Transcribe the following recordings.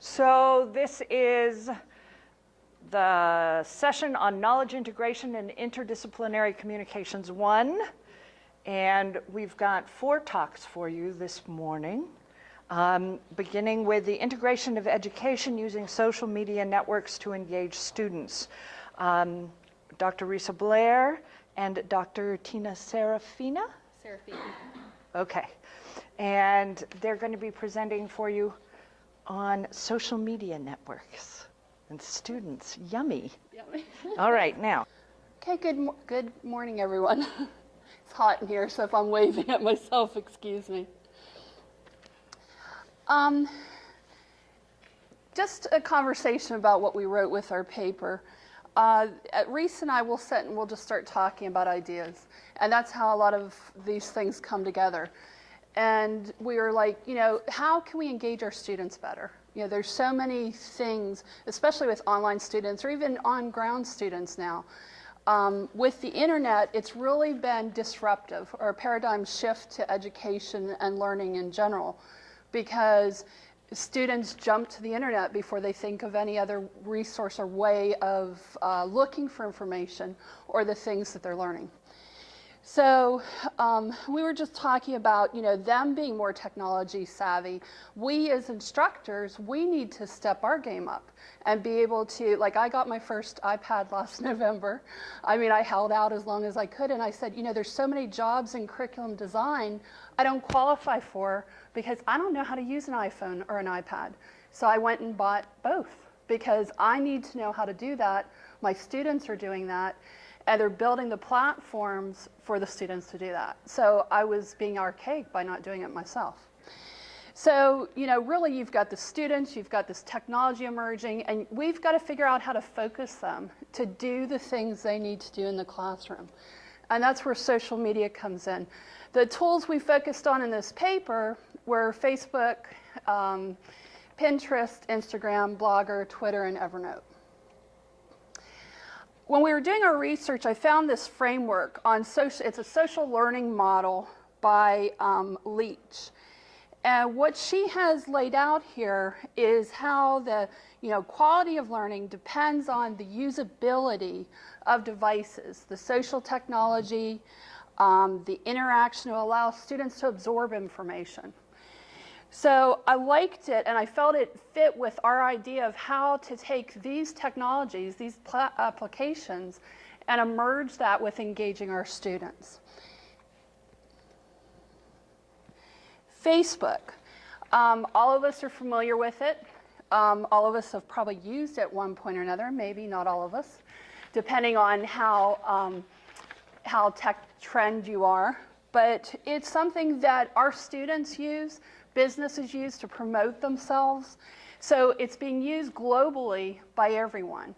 So this is the session on knowledge integration and interdisciplinary communications 1. And we've got 4 talks for you this morning, beginning with the integration of education using social media networks to engage students. Dr. Risa Blair and Dr. Tina Serafini? Serafini. Okay. And they're going to be presenting for you on social media networks and students. Yummy. Yummy. All right, now. Okay, good morning, everyone. It's hot in here, so if I'm waving at myself, excuse me. Just a conversation about what we wrote with our paper. Risa and I will sit and we'll just start talking about ideas. And that's how a lot of these things come together. And we were like, how can we engage our students better? There's so many things, especially with online students or even on-ground students now. With the internet, it's really been disruptive or a paradigm shift to education and learning in general, because students jump to the internet before they think of any other resource or way of looking for information or the things that they're learning. So we were just talking about, them being more technology savvy. We as instructors, we need to step our game up and be able to, like I got my first iPad last November. I held out as long as I could, and I said, there's so many jobs in curriculum design I don't qualify for because I don't know how to use an iPhone or an iPad. So I went and bought both because I need to know how to do that. My students are doing that. And they're building the platforms for the students to do that. So I was being archaic by not doing it myself. So, really you've got the students, you've got this technology emerging, and we've got to figure out how to focus them to do the things they need to do in the classroom. And that's where social media comes in. The tools we focused on in this paper were Facebook, Pinterest, Instagram, Blogger, Twitter, and Evernote. When we were doing our research, I found this framework on social. It's a social learning model by Leach. And what she has laid out here is how the quality of learning depends on the usability of devices, the social technology, the interaction to allow students to absorb information. So I liked it, and I felt it fit with our idea of how to take these technologies, these applications, and merge that with engaging our students. Facebook. All of us are familiar with it. All of us have probably used it at one point or another, maybe not all of us, depending on how tech trend you are. But it's something that our students use, businesses use to promote themselves. So it's being used globally by everyone.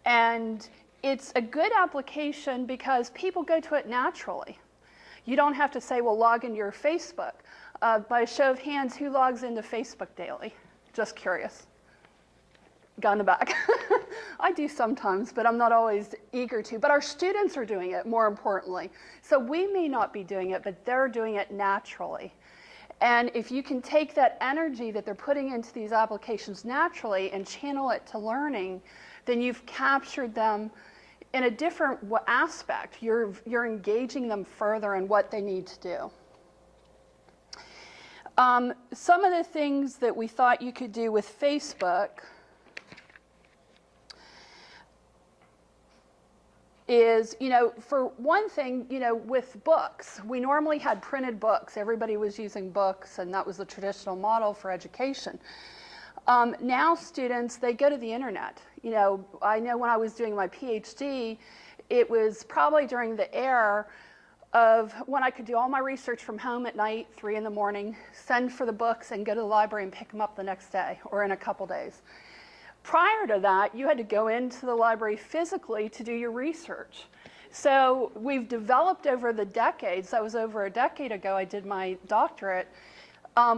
And it's a good application because people go to it naturally. You don't have to say, well, log into your Facebook. By a show of hands, who logs into Facebook daily? Just curious. Got in the back. I do sometimes, but I'm not always eager to. But our students are doing it, more importantly. So we may not be doing it, but they're doing it naturally. And if you can take that energy that they're putting into these applications naturally and channel it to learning, then you've captured them in a different aspect. You're engaging them further in what they need to do. Some of the things that we thought you could do with Facebook is, for one thing, with books, we normally had printed books. Everybody was using books, and that was the traditional model for education. Now students, they go to the internet. I know when I was doing my PhD, it was probably during the era of when I could do all my research from home at night, 3 in the morning, send for the books and go to the library and pick them up the next day or in a couple days. Prior to that, you had to go into the library physically to do your research. So we've developed over the decades, that was over a decade ago I did my doctorate,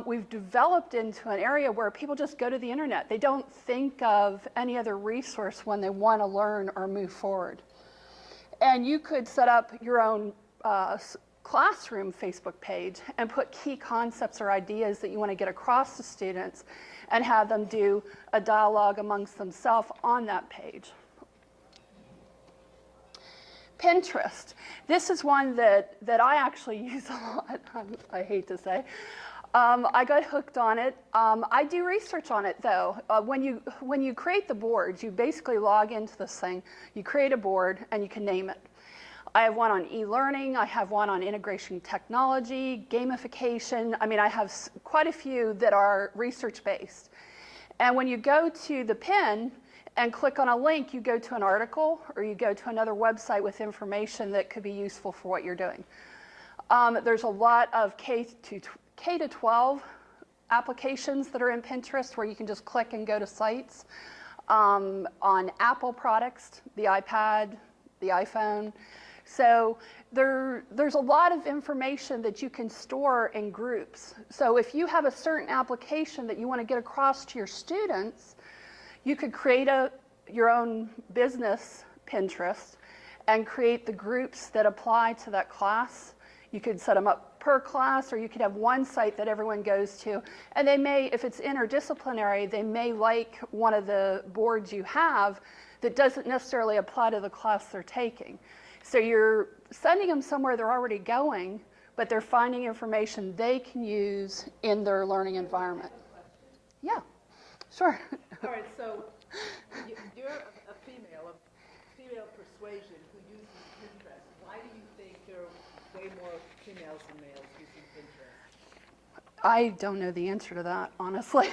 we've developed into an area where people just go to the internet. They don't think of any other resource when they want to learn or move forward. And you could set up your own classroom Facebook page and put key concepts or ideas that you want to get across to students and have them do a dialogue amongst themselves on that page. Pinterest. This is one that I actually use a lot, I hate to say. I got hooked on it. I do research on it though. When you create the boards, you basically log into this thing, you create a board and you can name it. I have one on e-learning, I have one on integration technology, gamification. I mean, I have quite a few that are research-based. And when you go to the pin and click on a link, you go to an article or you go to another website with information that could be useful for what you're doing. There's a lot of K-12 applications that are in Pinterest where you can just click and go to sites on Apple products, the iPad, the iPhone. So there's a lot of information that you can store in groups. So if you have a certain application that you want to get across to your students, you could create your own business Pinterest and create the groups that apply to that class. You could set them up per class, or you could have one site that everyone goes to. And they may, if it's interdisciplinary, they may like one of the boards you have that doesn't necessarily apply to the class they're taking. So you're sending them somewhere they're already going, but they're finding information they can use in their learning environment. Yeah, sure. All right, so you're a female persuasion who uses Pinterest. Why do you think there are way more females than males using Pinterest? I don't know the answer to that, honestly.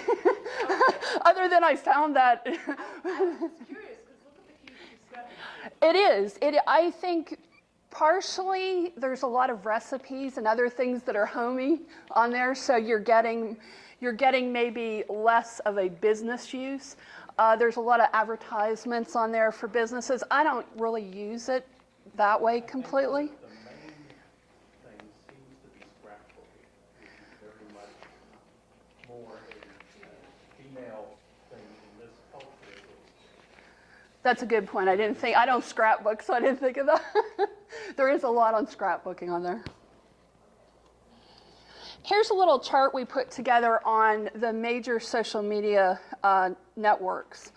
Other than I found that. I'm curious, because look at the huge discrepancy. It is. I think partially there's a lot of recipes and other things that are homey on there, so you're getting maybe less of a business use. There's a lot of advertisements on there for businesses. I don't really use it that way completely. The main thing seems to be scrapbooking, which is very much more a female thing in this culture. That's a good point. I don't scrapbook, so I didn't think of that. There is a lot on scrapbooking on there. Here's a little chart we put together on the major social media networks.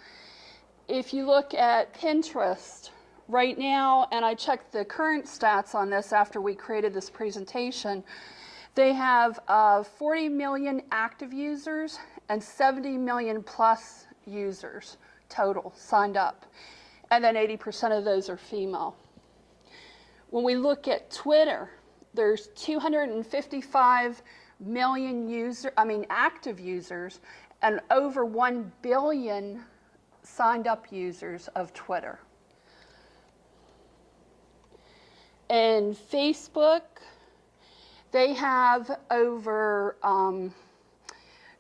If you look at Pinterest right now, and I checked the current stats on this after we created this presentation, they have 40 million active users and 70 million plus users total signed up. And then 80% of those are female. When we look at Twitter, there's 255 million active users and over 1 billion signed up users of Twitter. And Facebook, they have over,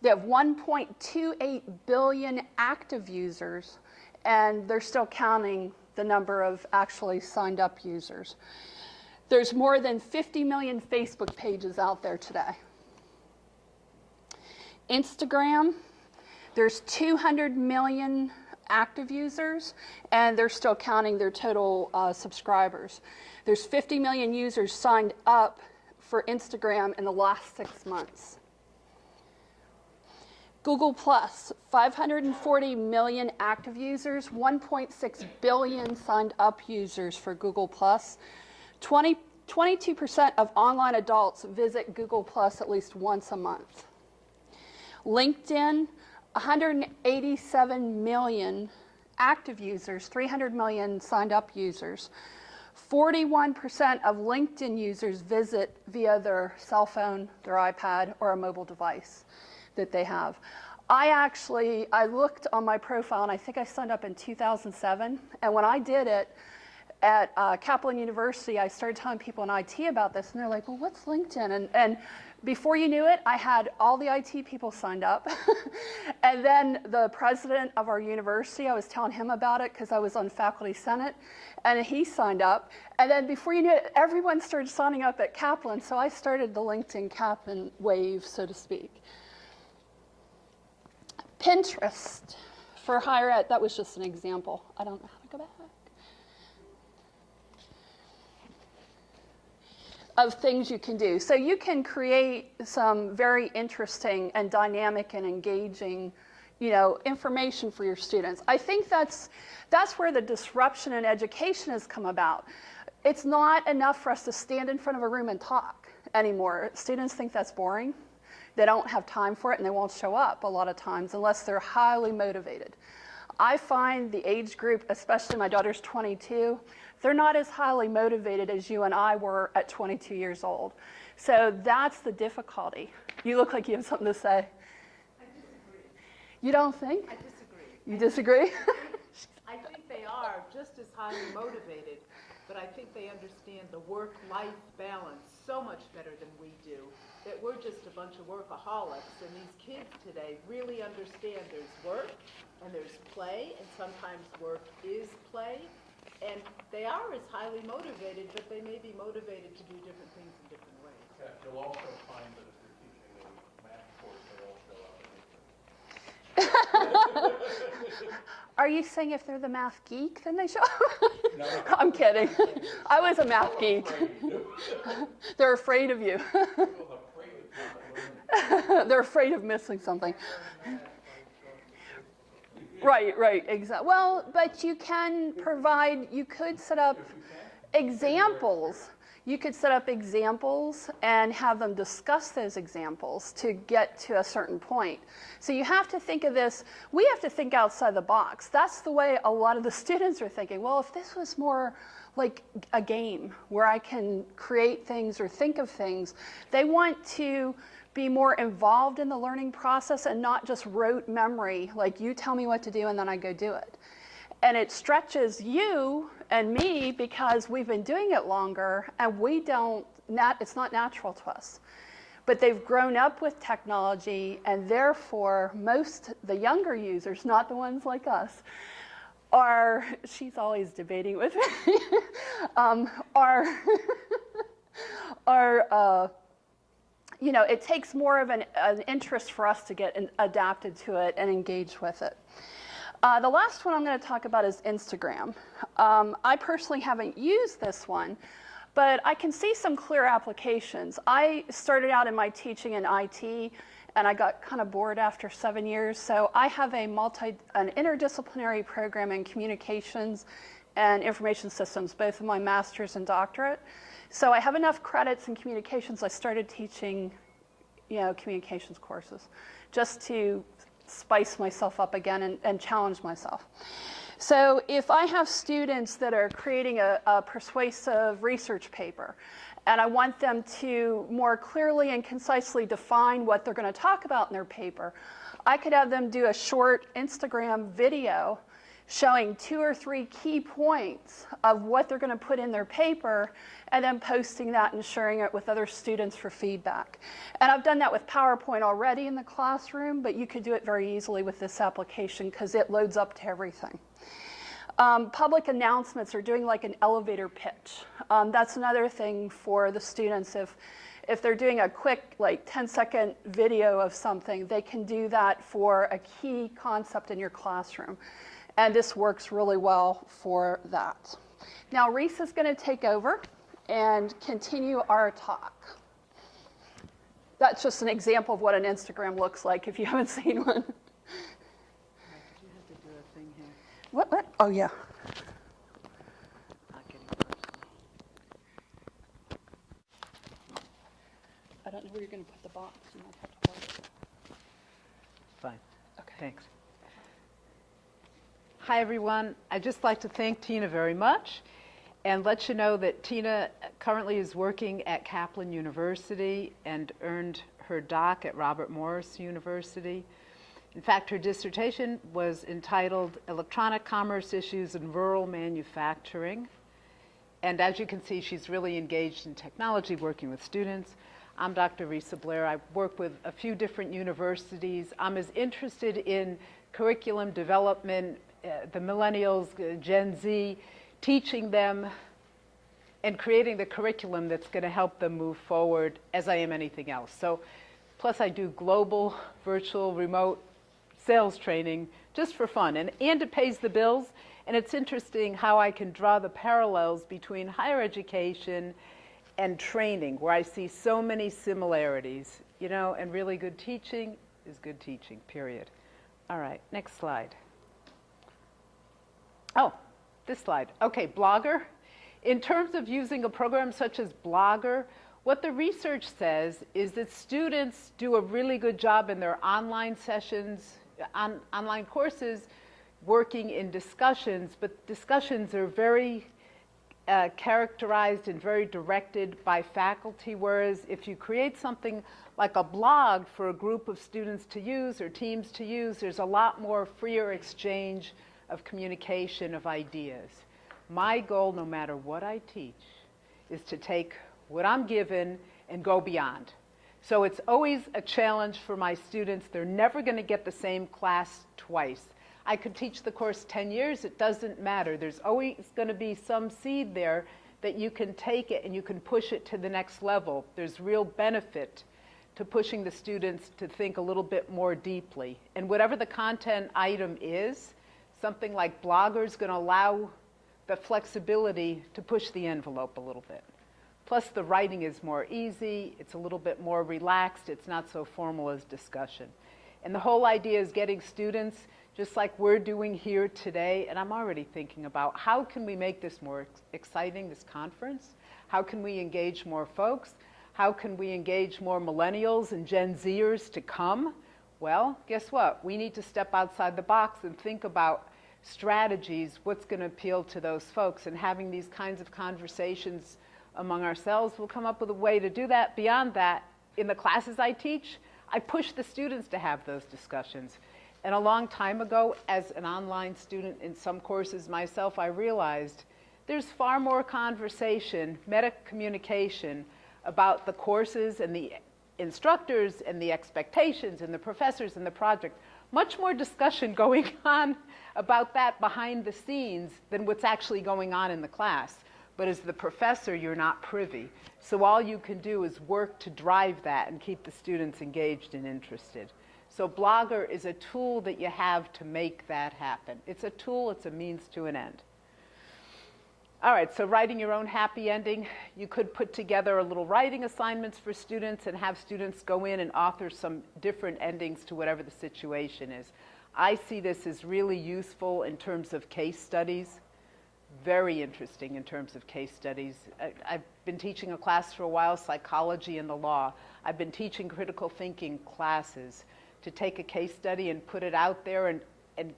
they have 1.28 billion active users, and they're still counting the number of actually signed up users. There's more than 50 million Facebook pages out there today. Instagram, there's 200 million active users, and they're still counting their total subscribers. There's 50 million users signed up for Instagram in the last 6 months. Google Plus, 540 million active users, 1.6 billion signed up users for Google Plus. 22% of online adults visit Google Plus at least once a month. LinkedIn, 187 million active users, 300 million signed up users. 41% of LinkedIn users visit via their cell phone, their iPad, or a mobile device that they have. I looked on my profile, and I think I signed up in 2007, and when I did it at Kaplan University, I started telling people in IT about this, and they're like, well, what's LinkedIn? And before you knew it, I had all the IT people signed up. And then the president of our university, I was telling him about it because I was on faculty senate, and he signed up. And then before you knew it, everyone started signing up at Kaplan, so I started the LinkedIn Kaplan wave, so to speak. Pinterest for higher ed, that was just an example. I don't know how to go back. Of things you can do. So you can create some very interesting and dynamic and engaging information for your students. I think that's where the disruption in education has come about. It's not enough for us to stand in front of a room and talk anymore. Students think that's boring. They don't have time for it, and they won't show up a lot of times unless they're highly motivated. I find the age group, especially my daughter's 22, they're not as highly motivated as you and I were at 22 years old. So that's the difficulty. You look like you have something to say. I disagree. You don't think? I disagree. You disagree? I think they are just as highly motivated, but I think they understand the work-life balance so much better than we do, that we're just a bunch of workaholics, and these kids today really understand there's work and there's play, and sometimes work is play, and they are as highly motivated, but they may be motivated to do different things in different ways. Yeah, you'll also find that if you're teaching a math course, they all show up and Are you saying if they're the math geek, then they show up? No, no. I'm kidding. I was a math geek. They're afraid of you. People are afraid of not learning. They're afraid of missing something. Right, exactly. Well, but you can provide, you could set up examples. You could set up examples and have them discuss those examples to get to a certain point. So you have to think of this, we have to think outside the box. That's the way a lot of the students are thinking. Well, if this was more like a game where I can create things or think of things, they want to be more involved in the learning process and not just rote memory, like you tell me what to do and then I go do it. And it stretches you and me because we've been doing it longer and it's not natural to us. But they've grown up with technology, and therefore the younger users, not the ones like us, she's always debating with me, it takes more of an interest for us to get adapted to it and engage with it. The last one I'm going to talk about is Instagram. I personally haven't used this one, but I can see some clear applications. I started out in my teaching in IT, and I got kind of bored after 7 years, so I have an interdisciplinary program in communications and information systems, both in my master's and doctorate. So I have enough credits in communications. I started teaching, communications courses just to spice myself up again and challenge myself. So if I have students that are creating a persuasive research paper, and I want them to more clearly and concisely define what they're going to talk about in their paper, I could have them do a short Instagram video showing 2 or 3 key points of what they're going to put in their paper, and then posting that and sharing it with other students for feedback. And I've done that with PowerPoint already in the classroom, but you could do it very easily with this application because it loads up to everything. Public announcements are doing like an elevator pitch. That's another thing for the students. If they're doing a quick, 10-second video of something, they can do that for a key concept in your classroom. And this works really well for that. Now, Risa's going to take over and continue our talk. That's just an example of what an Instagram looks like if you haven't seen one. Did you have to do a thing here? What? Oh, yeah. Not getting personal. I don't know where you're going to put the box. You might have to hold it. Fine. Okay. Thanks. Hi, everyone. I'd just like to thank Tina very much and let you know that Tina currently is working at Kaplan University and earned her doc at Robert Morris University. In fact, her dissertation was entitled Electronic Commerce Issues in Rural Manufacturing. And as you can see, she's really engaged in technology, working with students. I'm Dr. Risa Blair. I work with a few different universities. I'm as interested in curriculum development, the millennials, Gen Z, teaching them and creating the curriculum that's going to help them move forward as I am anything else. So, plus I do global, virtual, remote sales training just for fun, and it pays the bills. And it's interesting how I can draw the parallels between higher education and training, where I see so many similarities, and really good teaching is good teaching, period. All right, next slide. Oh, this slide. Okay, Blogger. In terms of using a program such as Blogger, what the research says is that students do a really good job in their online sessions, online courses, working in discussions, but discussions are very characterized and very directed by faculty, whereas if you create something like a blog for a group of students to use or teams to use, there's a lot more freer exchange of communication of ideas. My goal, no matter what I teach, is to take what I'm given and go beyond. So it's always a challenge for my students. They're never going to get the same class twice. I could teach the course 10 years, it doesn't matter. There's always going to be some seed there that you can take it and you can push it to the next level. There's real benefit to pushing the students to think a little bit more deeply. And whatever the content item is, something like Blogger is going to allow the flexibility to push the envelope a little bit. Plus the writing is more easy, it's a little bit more relaxed, it's not so formal as discussion. And the whole idea is getting students, just like we're doing here today, and I'm already thinking about how can we make this more exciting, this conference? How can we engage more folks? How can we engage more millennials and Gen Zers to come? Well, guess what? We need to step outside the box and think about strategies, what's going to appeal to those folks, and having these kinds of conversations among ourselves, we'll come up with a way to do that. Beyond that, in the classes I teach, I push the students to have those discussions. And a long time ago, as an online student in some courses myself, I realized there's far more conversation, meta-communication about the courses and the instructors and the expectations and the professors and the project. Much more discussion going on about that behind the scenes than what's actually going on in the class. But as the professor, you're not privy. So all you can do is work to drive that and keep the students engaged and interested. So Blogger is a tool that you have to make that happen. It's a tool, it's a means to an end. All right, so writing your own happy ending. You could put together a little writing assignments for students and have students go in and author some different endings to whatever the situation is. I see this as really useful in terms of case studies. Very interesting in terms of case studies. I've been teaching a class for a while, psychology and the law. I've been teaching critical thinking classes to take a case study and put it out there and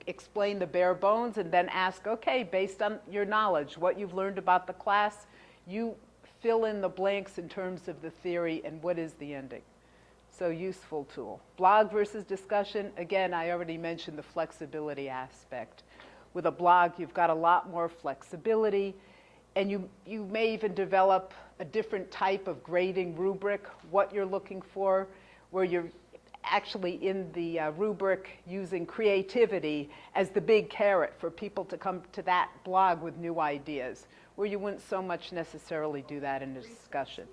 explain the bare bones and then ask, okay, based on your knowledge, what you've learned about the class, you fill in the blanks in terms of the theory and what is the ending. So useful tool. Blog versus discussion, again, I already mentioned the flexibility aspect. With a blog, you've got a lot more flexibility, and you may even develop a different type of grading rubric, what you're looking for, where you're actually in the rubric using creativity as the big carrot for people to come to that blog with new ideas, where you wouldn't so much necessarily do that in a discussion.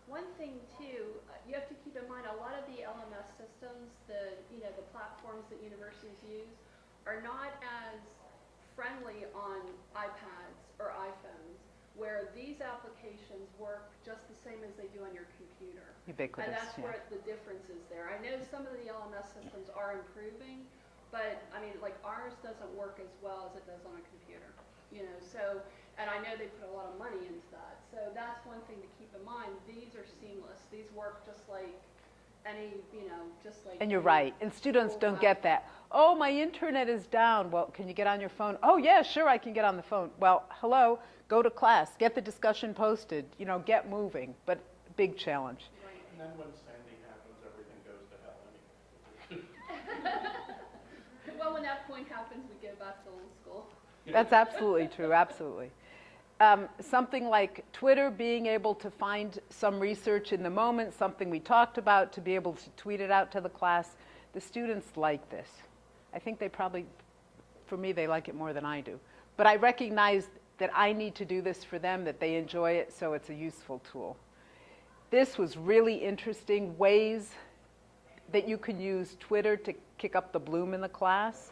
One thing too, you have to keep in mind a lot of the LMS systems, the platforms that universities use, are not as friendly on iPads or iPhones, where these applications work just the same as they do on your computer. Ubiquitous, and that's yeah. where the difference is there. I know some of the LMS systems are improving, but I mean, like ours doesn't work as well as it does on a computer. So, and I know they put a lot of money into that. So that's one thing to keep in mind. These are seamless. These work just like any, just like. And you're right. And students don't get that. Oh, my internet is down. Well, can you get on your phone? Oh, yeah, sure, I can get on the phone. Well, hello, go to class, get the discussion posted, get moving. But big challenge. Right. And then when Sandy happens, everything goes to hell anyway. Well, when that point happens, we go back to old school. That's absolutely true, absolutely. Something like Twitter, being able to find some research in the moment, something we talked about, to be able to tweet it out to the class. The students like this. I think they probably, for me, they like it more than I do. But I recognize that I need to do this for them, that they enjoy it, so it's a useful tool. This was really interesting, ways that you can use Twitter to kick up the bloom in the class.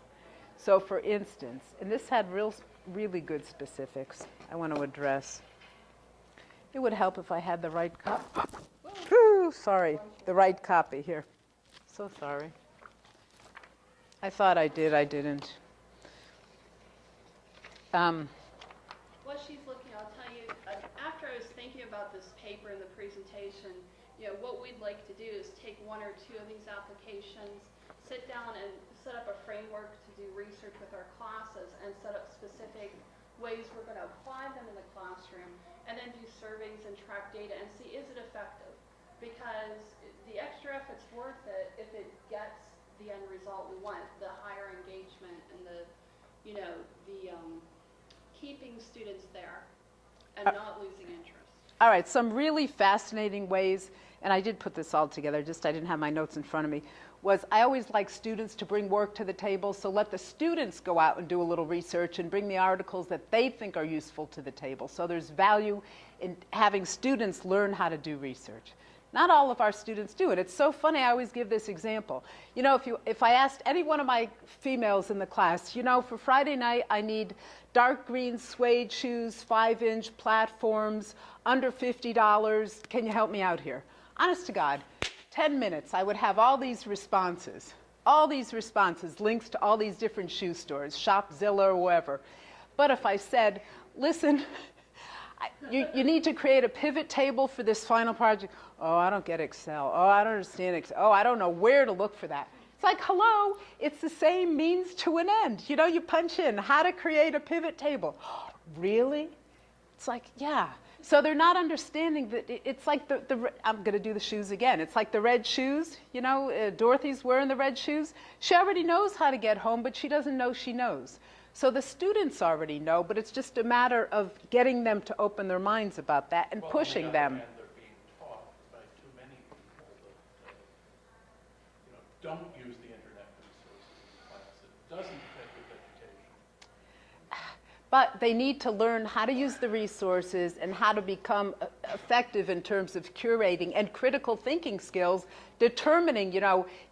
So for instance, and this had really good specifics I want to address. It would help if I had the right copy. Ooh, sorry, the right copy here. So sorry. I thought I did, I didn't. While she's looking, I'll tell you, after I was thinking about this paper and the presentation, what we'd like to do is take one or two of these applications, sit down and set up a framework to do research with our classes and set up specific ways we're going to apply them in the classroom, and then do surveys and track data and see, is it effective? Because the extra effort's worth it if it gets the end result we want, the higher engagement and the keeping students there and not losing interest. All right, some really fascinating ways, and I did put this all together, just I didn't have my notes in front of me, was I always like students to bring work to the table, so let the students go out and do a little research and bring the articles that they think are useful to the table. So there's value in having students learn how to do research. Not all of our students do it. It's so funny, I always give this example. If I asked any one of my females in the class, for Friday night I need dark green suede shoes, 5-inch platforms, under $50, can you help me out here? Honest to God, 10 minutes, I would have all these responses, links to all these different shoe stores, Shopzilla or wherever. But if I said, listen, you need to create a pivot table for this final project. Oh, I don't get Excel. Oh, I don't understand Excel. Oh, I don't know where to look for that. It's like, hello, it's the same means to an end. You punch in how to create a pivot table. Really? It's like, yeah. So they're not understanding that it's like I'm going to do the shoes again. It's like the red shoes. Dorothy's wearing the red shoes. She already knows how to get home, but she doesn't know she knows. So the students already know, but it's just a matter of getting them to open their minds about that and pushing them. And they're being taught by too many people that don't use the internet resources in class. It doesn't fit with education. But they need to learn how to use the resources and how to become effective in terms of curating and critical thinking skills, determining,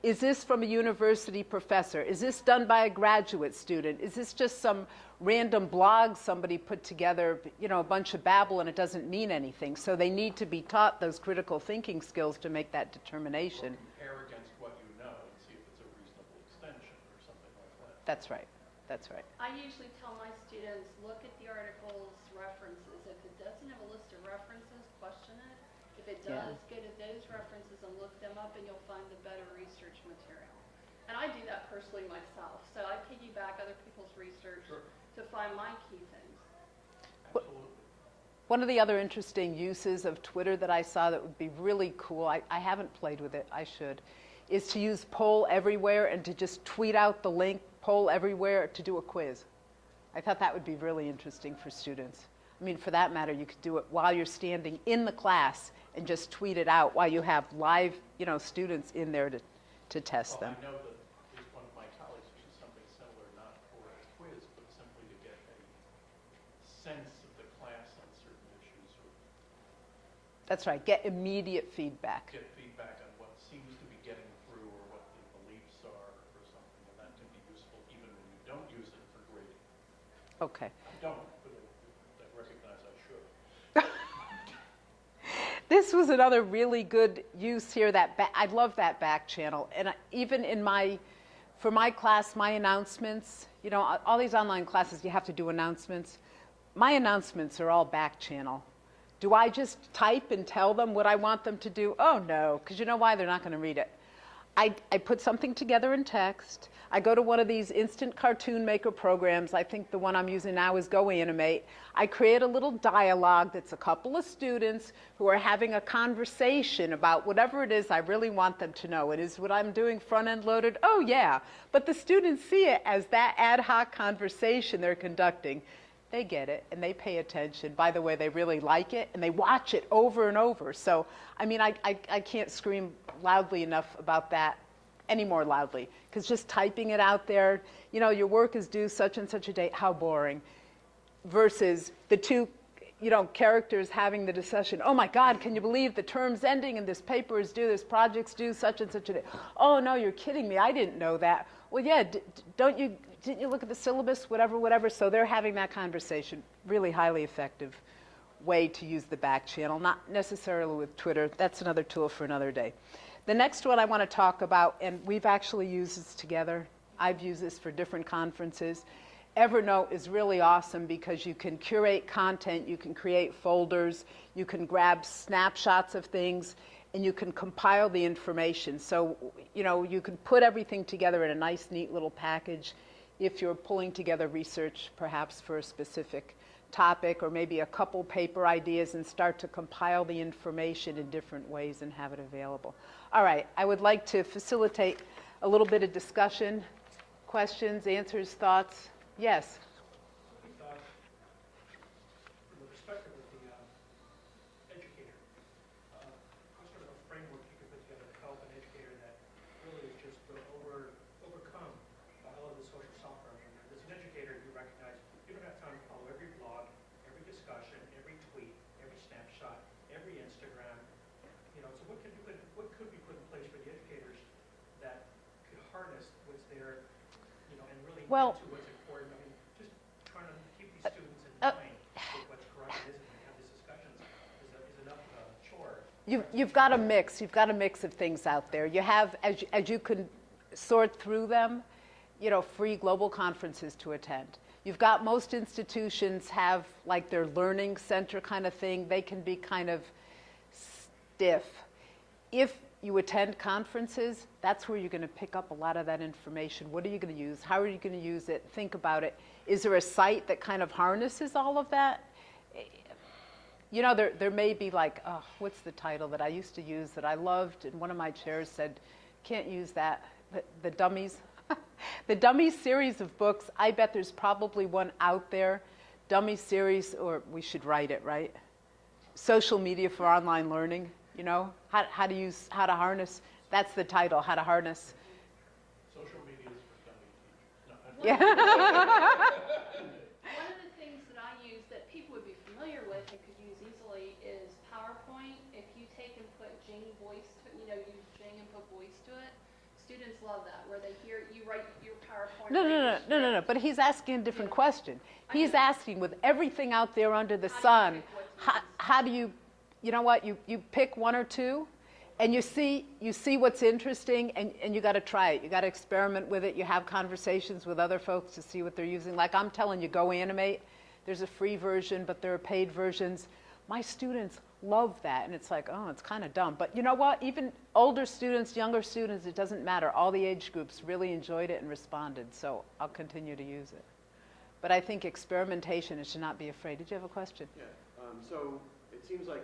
is this from a university professor? Is this done by a graduate student? Is this just some random blog somebody put together, a bunch of babble and it doesn't mean anything? So they need to be taught those critical thinking skills to make that determination. Or compare against what you know and see if it's a reasonable extension or something like that. That's right. That's right. I usually tell my students, look at the article's references. If it doesn't have a list of references, question it. If it does, go to those references and look them up and you'll find the better research material. And I do that personally myself. So I piggyback other people's research to find my key things. Absolutely. One of the other interesting uses of Twitter that I saw that would be really cool, I haven't played with it, I should, is to use Poll Everywhere and to just tweet out the link, Poll Everywhere, to do a quiz. I thought that would be really interesting for students. I mean, for that matter, you could do it while you're standing in the class and just tweet it out while you have live, students in there to test them. I know that at least one of my colleagues uses something similar, not for a quiz, but simply to get a sense of the class on certain issues, or That's right, get immediate feedback. get feedback on what seems to be getting through or what the beliefs are or something, and that can be useful even when you don't use it for grading. Okay. I don't, but I recognize I should. This was another really good use here. I love that back channel, and even for my class, my announcements. All these online classes, you have to do announcements. My announcements are all back channel. Do I just type and tell them what I want them to do? Oh no, because you know why? They're not going to read it. I put something together in text. I go to one of these instant cartoon maker programs. I think the one I'm using now is Go Animate. I create a little dialogue that's a couple of students who are having a conversation about whatever it is I really want them to know. And is what I'm doing front-end loaded? Oh yeah. But the students see it as that ad hoc conversation they're conducting. They get it and they pay attention. By the way, they really like it and they watch it over and over. So, I mean, I can't scream loudly enough about that, any more loudly, because just typing it out there, your work is due such and such a date, how boring, versus the two, characters having the discussion. Oh my God, can you believe the term's ending and this paper is due, this project's due such and such a date? Oh no, you're kidding me, I didn't know that. Well, yeah, didn't you look at the syllabus, whatever? So they're having that conversation. Really highly effective way to use the back channel, not necessarily with Twitter. That's another tool for another day. The next one I want to talk about, and we've actually used this together, I've used this for different conferences. Evernote is really awesome because you can curate content, you can create folders, you can grab snapshots of things, and you can compile the information. So, you can put everything together in a nice, neat little package if you're pulling together research, perhaps for a specific topic, or maybe a couple paper ideas, and start to compile the information in different ways and have it available. All right, I would like to facilitate a little bit of discussion, questions, answers, thoughts. Yes? From the perspective of the educator, what sort of a framework you could put together to help an educator that really is just overcome by all of the social software? As an educator, you recognize you don't have time to follow every blog, every discussion, every tweet, every snapshot, every Instagram. So what could be put in place for the educators that could harness what's there, and really Well, get to what's important? I mean, just trying to keep these students in mind with what's correct and isn't, and have these discussions is enough of a chore. You've got a mix. You've got a mix of things out there. You have, as you can sort through them, free global conferences to attend. You've got most institutions have like their learning center kind of thing. They can be kind of stiff. If you attend conferences, that's where you're going to pick up a lot of that information. What are you going to use? How are you going to use it? Think about it. Is there a site that kind of harnesses all of that? There may be like, what's the title that I used to use that I loved, and one of my chairs said, can't use that. The Dummies. The Dummies series of books, I bet there's probably one out there. Dummies series, or we should write it, right? Social media for online learning, how to harness. That's the title, how to harness. Social media is for dummy teachers. No, Yeah. One of the things that I use that people would be familiar with and could use easily is PowerPoint. If you take and put Jing voice to, use Jing and put voice to it, students love that, where they hear you write your PowerPoint. No. But he's asking a different question. He's asking, with everything out there under the sun, how do you, you pick one or two, and you see what's interesting, and you got to try it. You got to experiment with it. You have conversations with other folks to see what they're using. Like I'm telling you, Go Animate. There's a free version, but there are paid versions. My students love that, and it's like, oh, it's kind of dumb. But you know what? Even older students, younger students, it doesn't matter. All the age groups really enjoyed it and responded, so I'll continue to use it. But I think experimentation, it should not be afraid. Did you have a question? Yeah, so it seems like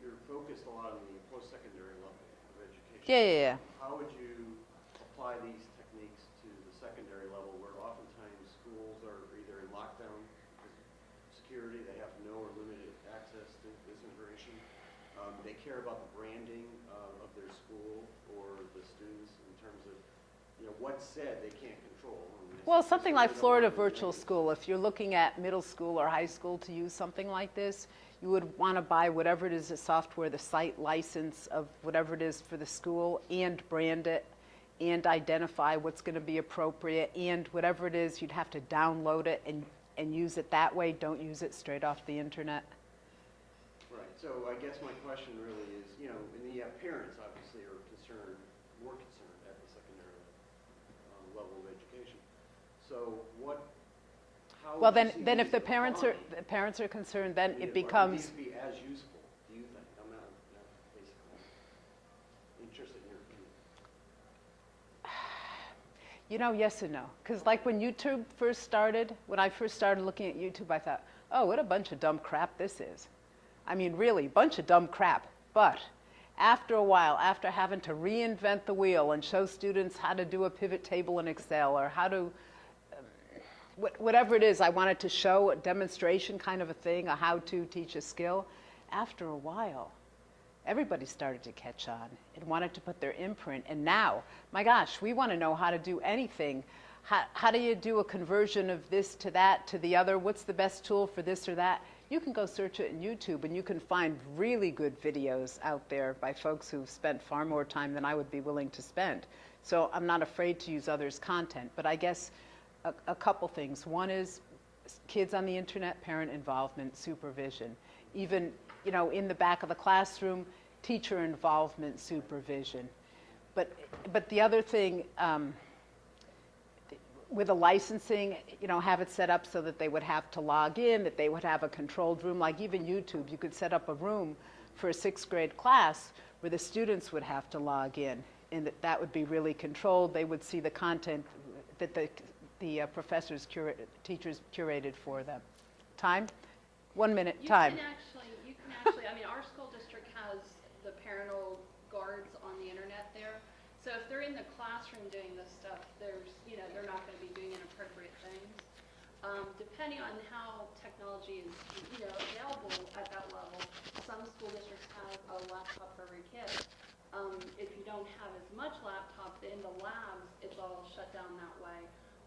you're focused a lot on the post-secondary level of education. Yeah. How would you apply these techniques to the secondary level, where oftentimes schools are either in lockdown because of security, they have no or limited access to this information. They care about the branding of their school or the students in terms of, what's said they can't control. Well, something like Florida Virtual School, if you're looking at middle school or high school to use something like this, you would want to buy whatever it is, the software, the site license of whatever it is for the school, and brand it, and identify what's going to be appropriate, and whatever it is, you'd have to download it and use it that way. Don't use it straight off the internet. Right, so I guess my question really is, and the parents obviously are more concerned at the secondary level of education. So how Well, would you see then if these the parents are concerned, then it becomes. Would these be as useful, do you think? I'm not basically interested in your opinion. Yes and no. Because like when YouTube first started, when I first started looking at YouTube, I thought, oh, what a bunch of dumb crap this is. I mean, really, bunch of dumb crap. But after a while, after having to reinvent the wheel and show students how to do a pivot table in Excel, or how to, whatever it is, I wanted to show a demonstration kind of a thing, a how to teach a skill. After a while, everybody started to catch on and wanted to put their imprint. And now, my gosh, we want to know how to do anything. How do you do a conversion of this to that to the other? What's the best tool for this or that? You can go search it in YouTube, and you can find really good videos out there by folks who've spent far more time than I would be willing to spend. So I'm not afraid to use others' content. But I guess a couple things. One is kids on the internet, parent involvement, supervision. Even, in the back of the classroom, teacher involvement, supervision. But the other thing, with the licensing, have it set up so that they would have to log in, that they would have a controlled room, like even YouTube, you could set up a room for a 6th grade class where the students would have to log in, and that would be really controlled. They would see the content that the teachers curated for them. Time? 1 minute, time. You can actually, I mean, our school district has the parental guards on the internet there. So if they're in the classroom doing this stuff, they're not going to be doing inappropriate things. Depending on how technology is, available at that level, some school districts have a laptop for every kid. If you don't have as much laptop, in the labs, it's all shut down that way,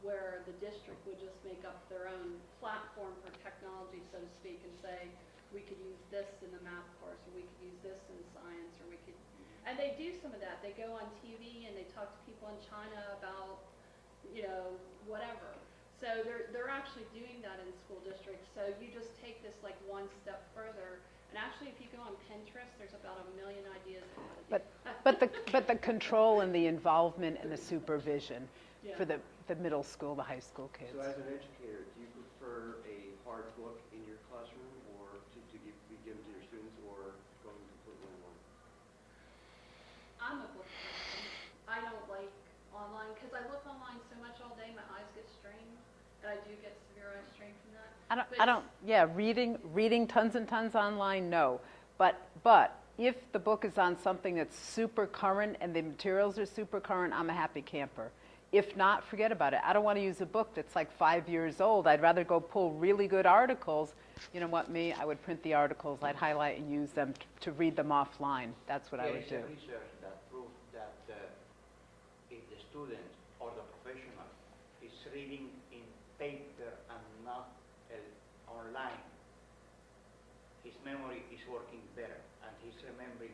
where the district would just make up their own platform for technology, so to speak, and say, we could use this in the math course, or we could use this in science, or we could, and they do some of that. They go on TV and they talk to people in China about, whatever. So they're actually doing that in school districts. So you just take this like one step further. And actually, if you go on Pinterest, there's about 1 million ideas on how to do that. But the control and the involvement and the supervision for the middle school, the high school kids. So as an educator, do you prefer a hard book in your classroom or to be given to your students, or going completely online? I'm a book person. I don't like online because I look online so much all day, my eyes get strained, and I do get severe eye strain from that. Reading tons and tons online, no. But if the book is on something that's super current and the materials are super current, I'm a happy camper. If not, forget about it. I don't want to use a book that's like 5 years old. I'd rather go pull really good articles. You know what, I would print the articles, I'd highlight and use them to read them offline. That's what I would do. There is a research that proves that if the student or the professional is reading in paper and not online, his memory is working better and he's remembering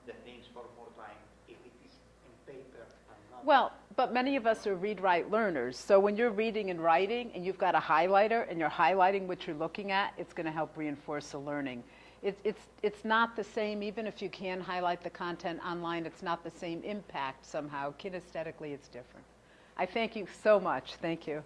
the things for more time if it is in paper and not. Well, but many of us are read-write learners. So when you're reading and writing and you've got a highlighter and you're highlighting what you're looking at, it's going to help reinforce the learning. It's not the same, even if you can highlight the content online, it's not the same impact somehow. Kinesthetically, it's different. I thank you so much. Thank you.